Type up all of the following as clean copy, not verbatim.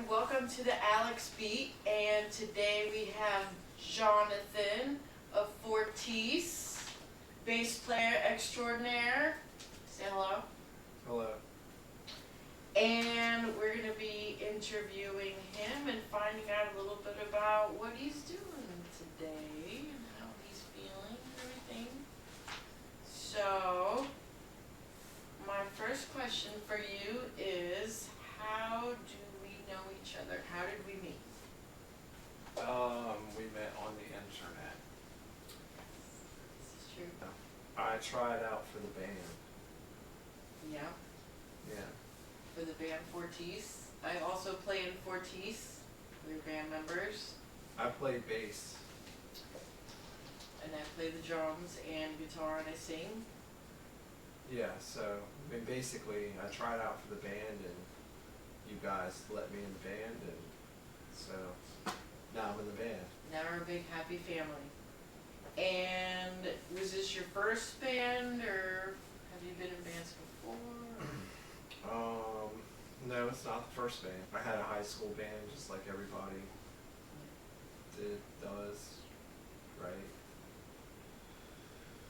Welcome to the Alex Beat, and today we have Jonathan of Fortisse, bass player extraordinaire. Say hello. Hello. And we're going to be interviewing him and finding out a little bit about what he's doing today and how he's feeling and everything. So, my first question for you is, how do we know each other? How did we meet? We met on the internet. This is true. I tried out for the band. Yeah. Yeah. For the band Fortisse. I also play in Fortisse. We're band members. I played bass. And I play the drums and guitar and I sing. Yeah, so I mean basically I tried out for the band and you guys let me in the band, and so now I'm in the band. Now we're a big happy family. And was this your first band, or have you been in bands before? No, it's not the first band. I had a high school band just like everybody does, right?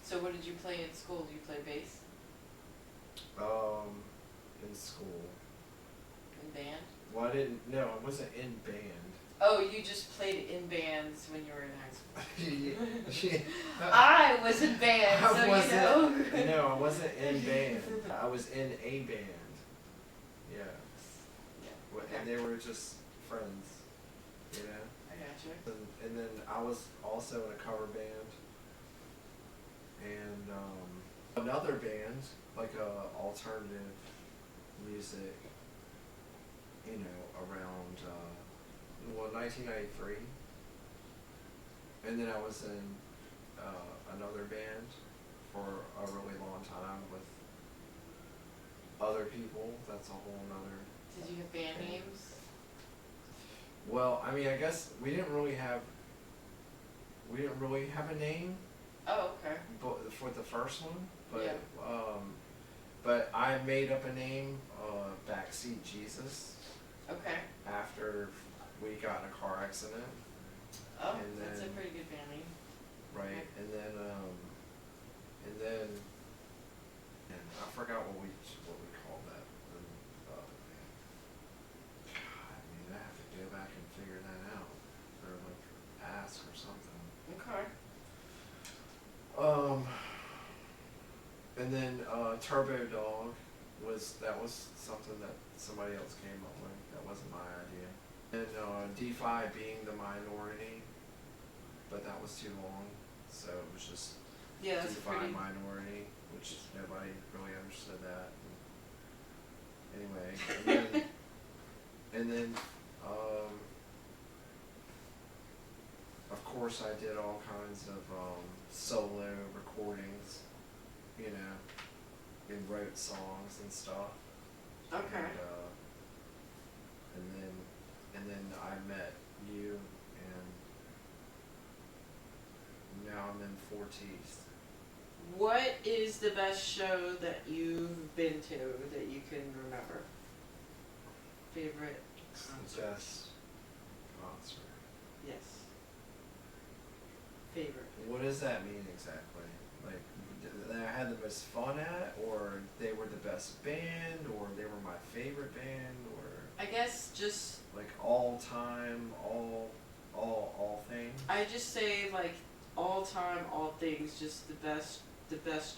So what did you play in school? Did you play bass? In school. In band? Well, I wasn't in band. Oh, you just played in bands when you were in high school. I I was in band, so you know. No, I wasn't in band. I was in a band. Yeah. Yeah. And they were just friends, you know? I gotcha. And then I was also in a cover band. And another band, like a alternative music, you know, around 1993, and then I was in another band for a really long time with other people. That's a whole nother. Did you have band names? Well, I mean, I guess we didn't really have a name. Oh, okay. But for the first one, but yeah. But I made up a name, Backseat Jesus. Okay. After we got in a car accident. Oh, and that's then, a pretty good band name. Right, and then I forgot what we called that. God, I mean, I have to go back and figure that out, or like ask or something. Okay. And then Turbo Dog was something that somebody else came up with. That wasn't my idea. And D5 being the minority, but that was too long, so it was just that's D5 minority, which nobody really understood that. And anyway, and then of course I did all kinds of solo recordings, you know, and wrote songs and stuff. Okay. And then I met you, and now I'm in Fortisse. What is the best show that you've been to that you can remember? Favorite concert? Best concert. Yes. Favorite. What does that mean exactly? Like, that I had the most fun at, or they were the best band, or they were my favorite band, or? I guess just Like all time, all all things. I just say like all time, all things, just the best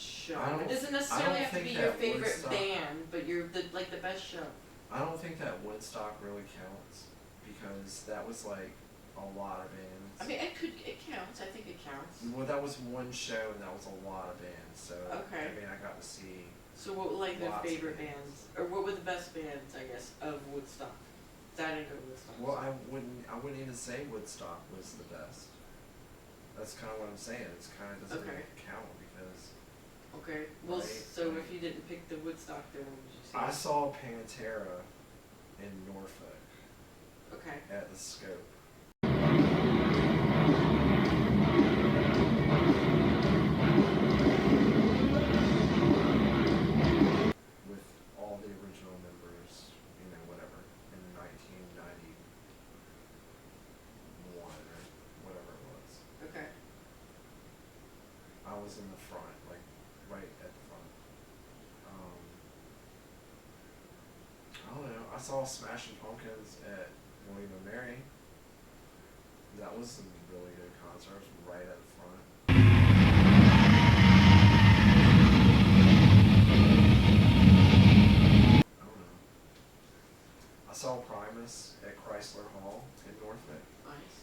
show. It doesn't necessarily have to be your favorite band, but the best show. I don't think that Woodstock really counts because that was like a lot of bands. I mean, it counts. I think it counts. Well, that was one show and that was a lot of bands. So okay. I mean, I got to see. So what were like their favorite bands, or what were the best bands, I guess, of Woodstock? I didn't go to Woodstock. Well, I wouldn't even say Woodstock was the best. That's kind of what I'm saying. It's kind of doesn't really count because. Okay. Well, so if you didn't pick the Woodstock, then what would you see? I saw Pantera in Norfolk. Okay. At the Scope. With all the original members, you know, whatever, in 1991 or whatever it was. Okay. I was in the front, like right at the front. I don't know. I saw Smashing Pumpkins at William and Mary. That was a really good concert. I was right at the front. I don't know. I saw Primus at Chrysler Hall in Norfolk. Nice.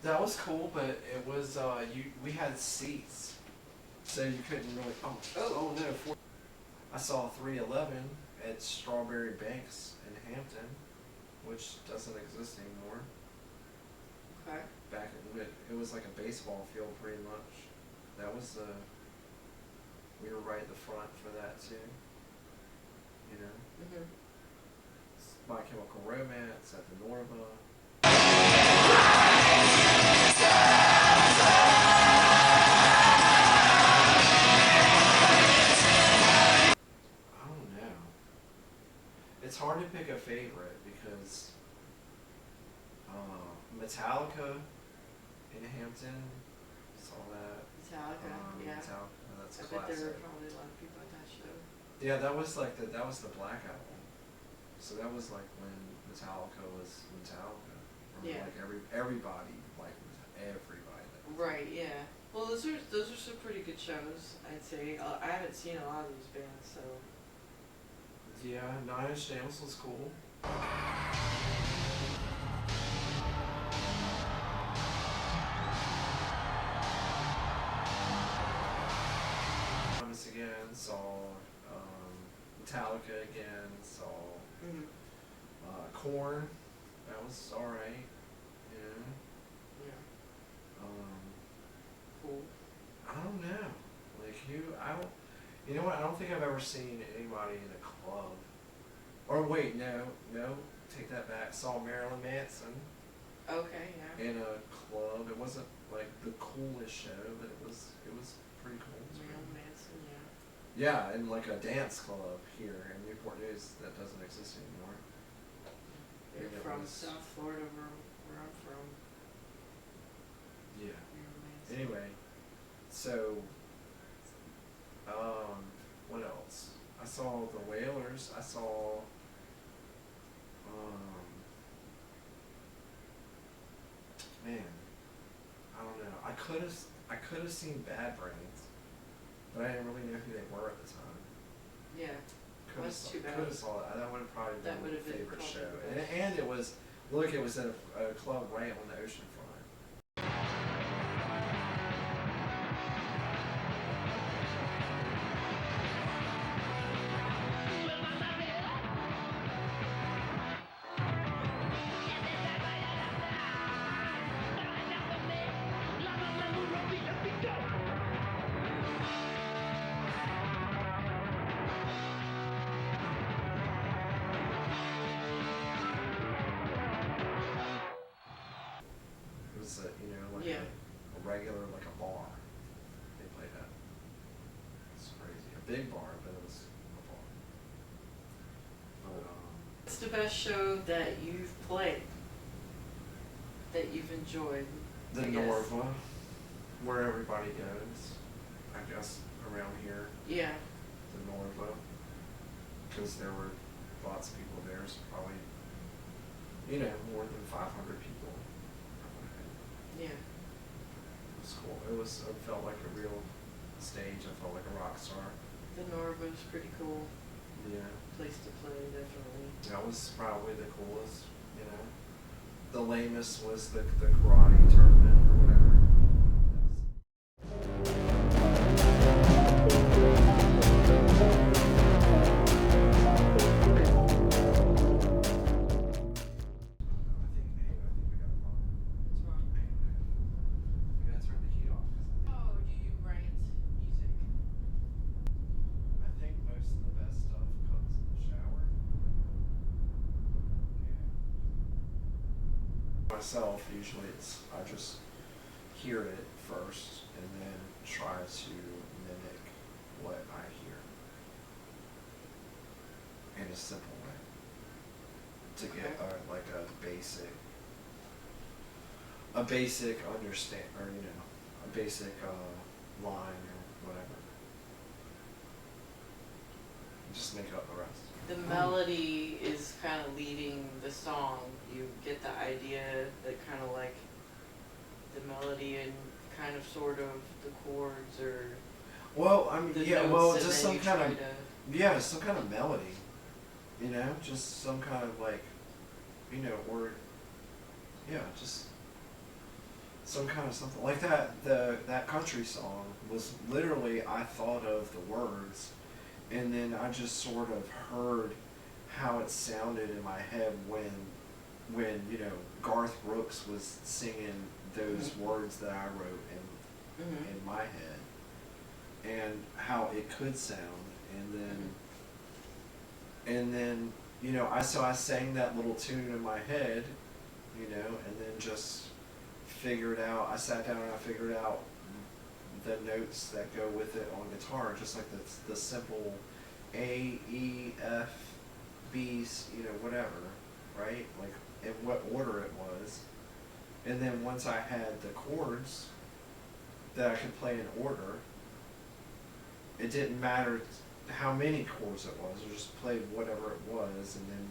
That was cool, but it was we had seats, so you couldn't really. Oh no! I saw 311 at Strawberry Banks in Hampton, which doesn't exist anymore. Okay. It was like a baseball field pretty much. That was we were right at the front for that too. You know. Mhm. My Chemical Romance at the Norva. It's hard to pick a favorite because Metallica in Hampton, saw that. Metallica, yeah. Metallica, that's I classic. bet there were probably a lot of people at that show. Yeah, that was the Black Album. So that was like when Metallica was Metallica. Yeah. Like everybody liked everybody. Right. Yeah. Well, those are some pretty good shows, I'd say. I haven't seen a lot of these bands, so. Yeah, 9 Inch Nails was cool. Promise again, saw Metallica again, saw Korn. That was alright. Yeah. Yeah. Cool. I don't know. Like you know what? I don't think I've ever seen anybody in a club. Or wait, no, take that back. Saw Marilyn Manson. Okay, yeah. In a club. It wasn't like the coolest show, but it was pretty cool. Marilyn Manson, yeah. Yeah, in like a dance club here in Newport News that doesn't exist anymore. You're from South Florida, where I'm from. Yeah. Marilyn Manson. Anyway, so what else? I saw the Wailers. I saw man, I don't know. I could have seen Bad Brains, but I didn't really know who they were at the time. Yeah. That's too bad. Could have saw that. That would have probably been my favorite show. And it was at a club right on the ocean front. It was a regular, like a bar. They played at. It's crazy. A big bar, but it was a bar. But what's the best show that you've played? That you've enjoyed? The Norva, where everybody goes. I guess around here. Yeah. The Norva, because there were lots of people there, so probably you know, more than 500 people. Yeah. It was cool. It felt like a real stage. I felt like a rock star. The Norva's pretty cool. Yeah. Place to play, definitely. That was probably the coolest, you know. The lamest was the karate tournament or whatever. Myself, usually I just hear it first and then try to mimic what I hear in a simple way to get like a basic understand, or you know, a basic line or whatever. Just make up the rest. The melody is kind of leading the song. You get the idea that kind of like the melody and kind of sort of the chords or. Well, I mean, yeah, well, just some kind of, yeah, some kind of melody, you know, just some kind of like, you know, or, yeah, just some kind of something like that. That country song was literally, I thought of the words, and then I just sort of heard how it sounded in my head when you know, Garth Brooks was singing those words that I wrote in my head, and how it could sound, and then you know, I sang that little tune in my head, you know, and then just figured out. I sat down and I figured out the notes that go with it on guitar, just like the simple A, E, F, B, you know, whatever, right? Like in what order it was. And then once I had the chords that I could play in order, it didn't matter how many chords it was, or just played whatever it was, and then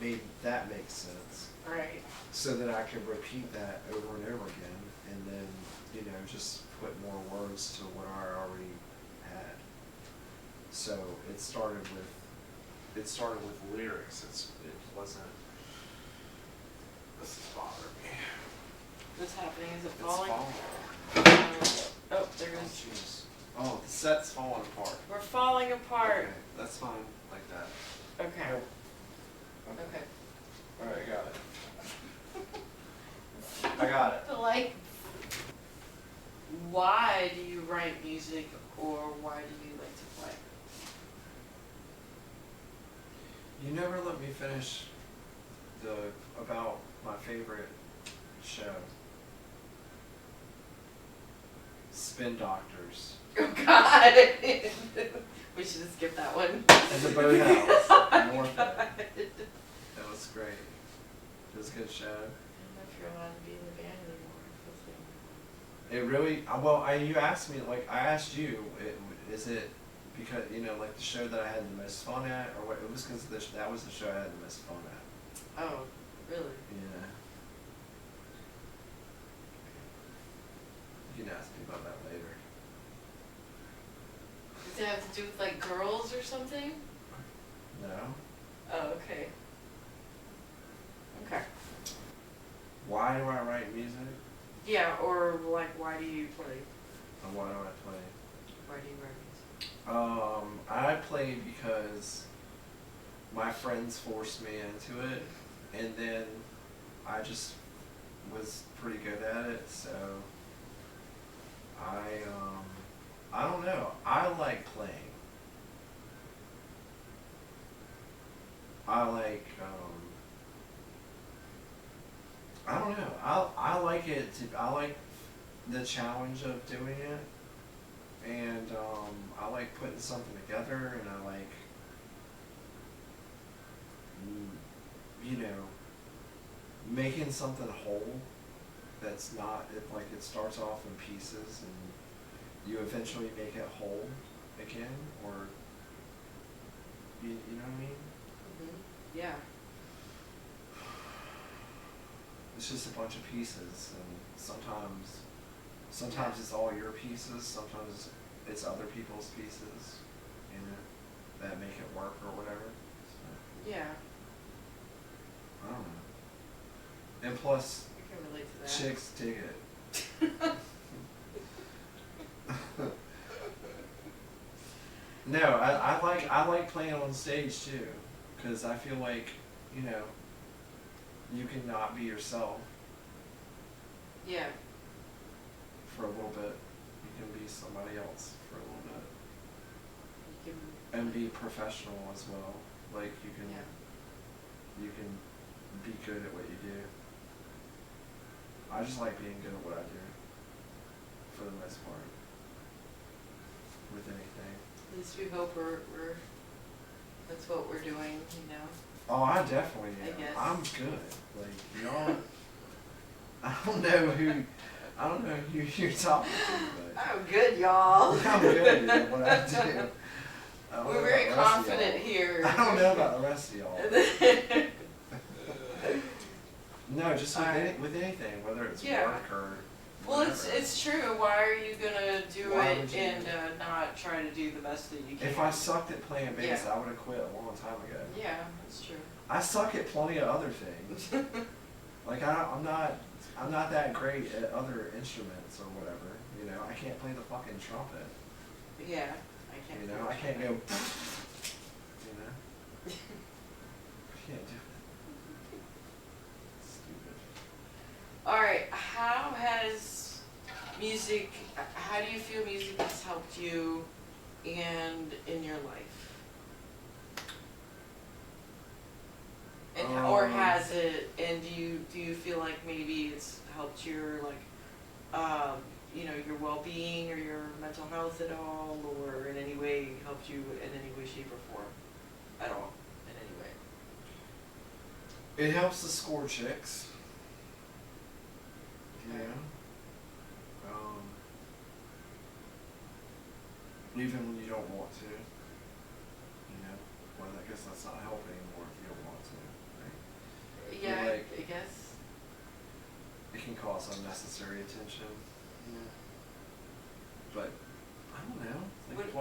made that make sense. Right. So that I could repeat that over and over again, and then, you know, just put more words to what I already had. So it started with lyrics. It wasn't. This is bothering me. What's happening? Is it It's falling? Oh, there Oh, goes. jeez. Oh, the set's falling apart. We're falling apart. Okay, that's fine, like that. Okay. Nope. Okay. All right, I got it. I got it. But like, why do you write music, or why do you like to play? You never let me finish about my favorite show. Spin Doctors. Oh God! We should have skipped that one. And the Boathouse. Oh, More God. That was great. It was a good show. I don't know if you're allowed to be in the band anymore. It really, you asked me, like, I asked you, is it because, you know, like the show that I had the most fun at, or what? It was because that was the show I had the most fun at. Oh, really? Yeah. You can ask me about that later. Does it have to do with like girls or something? No? Oh, okay. Okay. Why do I write music? Yeah, or like, why do you play? And why do I play? Why do you write music? I play because my friends forced me into it, and then I just was pretty good at it, so I don't know. I like playing. I like, I don't know. I like it. I like the challenge of doing it, and I like putting something together, and I like, you know, making something whole. That's not like it starts off in pieces, and you eventually make it whole again, or you know what I mean? Yeah. it's just a bunch of pieces, and sometimes it's all your pieces, sometimes it's other people's pieces, you know, that make it work or whatever. So, Yeah. I don't know. And plus, I can relate to that. chicks dig it. No, I like playing on stage too, because I feel like, you know, you can not be yourself Yeah. for a little bit. You can be somebody else for a little bit. You And be professional as well. Like you can be good at what you do. I just like being good at what I do, for the most part, with anything. At least we hope we're that's what we're doing, you know. Oh, I definitely am. I guess. I'm good. Like y'all, I don't know who you're talking to, but I'm good, y'all. I'm good at what I do. I don't know We're very about the rest of confident y'all. here. I don't know about the rest of y'all. No, just with anything, whether it's work or well, whatever. it's true. Why are you gonna do Why it would you? and not try to do the best that you can? If I sucked at playing bass, Yeah. I would have quit a long time ago. Yeah, that's true. I suck at plenty of other things. Like I'm not that great at other instruments or whatever. You know, I can't play the fucking trumpet. Yeah, I can't. You know, I can't go. You know, I can't do it. Stupid. All right, how do you feel music has helped you and in your life? And or has it, and do you feel like maybe it's helped your you know, your well-being or your mental health at all, or in any way helped you in any way, shape, or form at all, in any way? It helps to score chicks. Okay. Yeah. Even when you don't want to. You know, well, I guess that's not helping anymore if you don't want to, right? Yeah, But, like, I guess. it can cause unnecessary attention. Yeah. But I don't know. Like,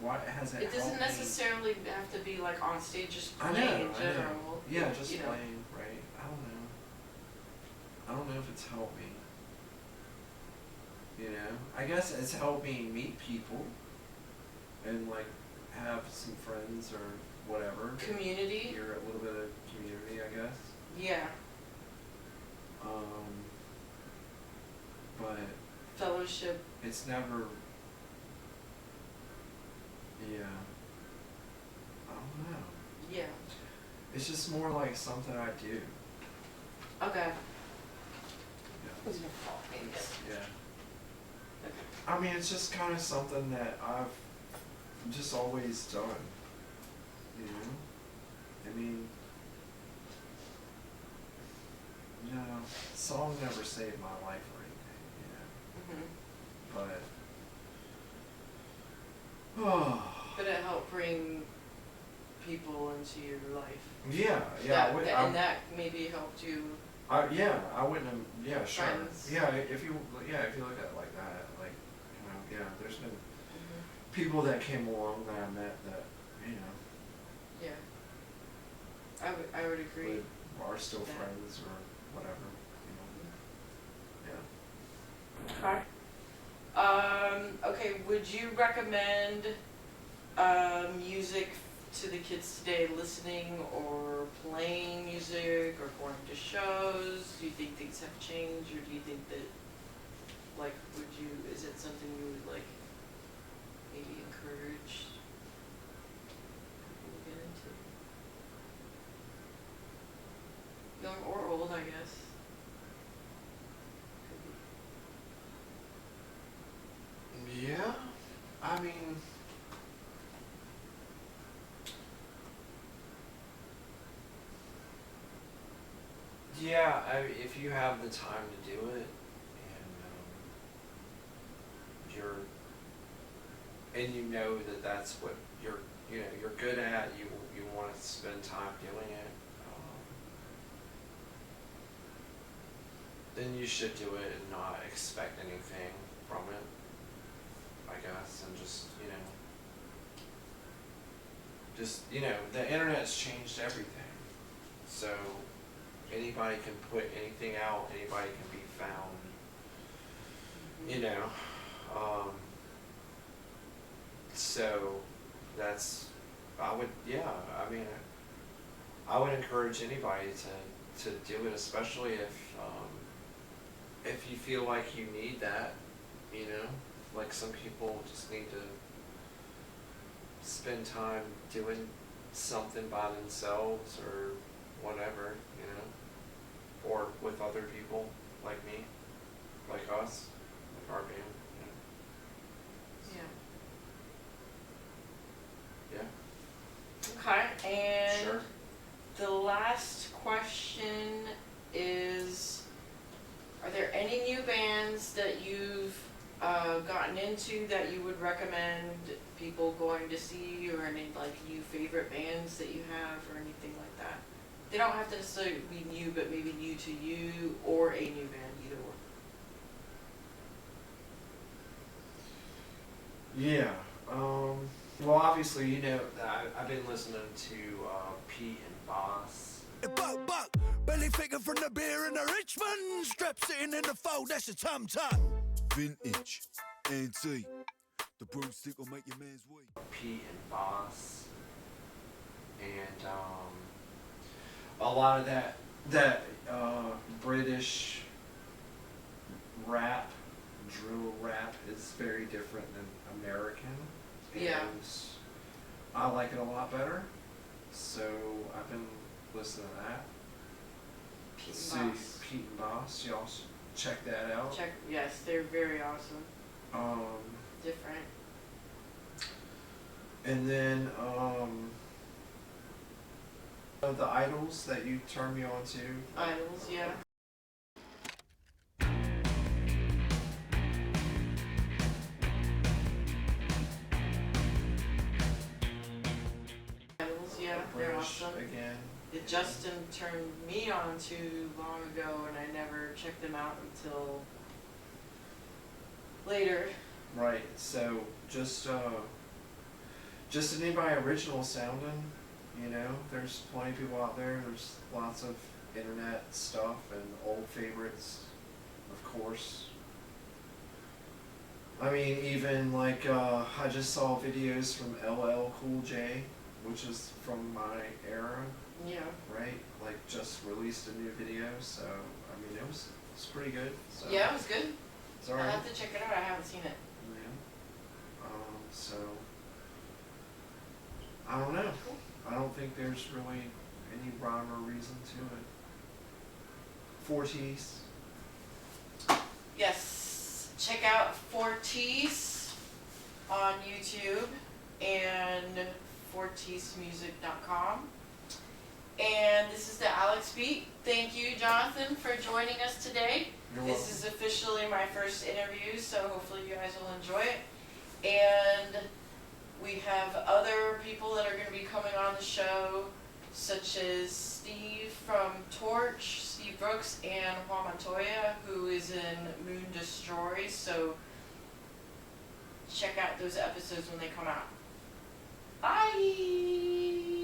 why has it? It doesn't helped me? necessarily have to be like on stage, just I playing know, in general. Yeah, just you know. playing, right? I don't know. I don't know if it's helped me. You know, I guess it's helped me meet people and like have some friends or whatever. Community. Hear a little bit of community, I guess. Yeah. But Fellowship. it's never. Yeah. I don't know. Yeah. It's just more like something I do. Okay. Yeah. Who's your fault? Maybe. Yeah. Okay. I mean, it's just kind of something that I've just always done. You know? I mean, no, song never saved my life or anything, you know? Mhm. But, oh. But it helped bring people into your life. Yeah, And that maybe helped you. I wouldn't have, yeah, sure. Friends. Yeah, if you look at it like that, like, you know, yeah, there's been people that came along that I met that, you know. Yeah. I would agree. Are still that. friends or whatever, you know. Yeah. Okay. Okay, would you recommend music to the kids today, listening or playing music or going to shows? Do you think things have changed, or do you think that, like, is it something you would, like, maybe encourage people to get into? Young or old, I guess. Yeah, I mean, yeah, if you have the time to do it, and you know that that's what you're good at, you want to spend time doing it. then you should do it and not expect anything from it, I guess, and just, the internet's changed everything. So anybody can put anything out, anybody can be found, so that's, I would encourage anybody to do it, especially if you feel like you need that, like some people just need to spend time doing something by themselves or whatever, or with other people like me, like us, like our band, Yeah. Okay, and Sure. the last question is, are there any new bands that you've gotten into that you would recommend people going to see, or any like new favorite bands that you have, or anything like that? They don't have to necessarily be new, but maybe new to you or a new band, either or. Yeah. Well, obviously, that I've been listening to Pete and Boss. Buck, belly figure from the beer in the Richmond. Strap sitting in the fold, that's a tum-tum. Vintage, antique. The broomstick will make your man's way. Pete and Boss. And a lot of that British rap, drill rap, is very different than American. Yeah. And I like it a lot better. So I've been listening to that. Pete and Boss. Pete and Boss, y'all should check that out. Yes, they're very awesome. Different. And then the idols that you turned me on to. Idols, yeah. Idols, yeah, they're British awesome. again. Justin turned me on to long ago, and I never checked them out until later. Right. So just anybody original sounding, there's plenty of people out there. There's lots of internet stuff and old favorites, of course. I mean, even like I just saw videos from LL Cool J, which is from my era. Yeah. Right? Like just released a new video, so I mean it was pretty good. So Yeah, it was good. it's alright. I'll have to check it out. I haven't seen it. Yeah. So I don't know. Cool. I don't think there's really any rhyme or reason to it. Fortisse. Yes. Check out Fortisse on YouTube and fortissemusic.com. And this is the Alex Beat. Thank you, Jonathan, for joining us today. You're This welcome. is officially my first interview, so hopefully you guys will enjoy it. And we have other people that are going to be coming on the show, such as Steve from Torch, Steve Brooks, and Juan Montoya, who is in Moon Destroy. So check out those episodes when they come out. Bye!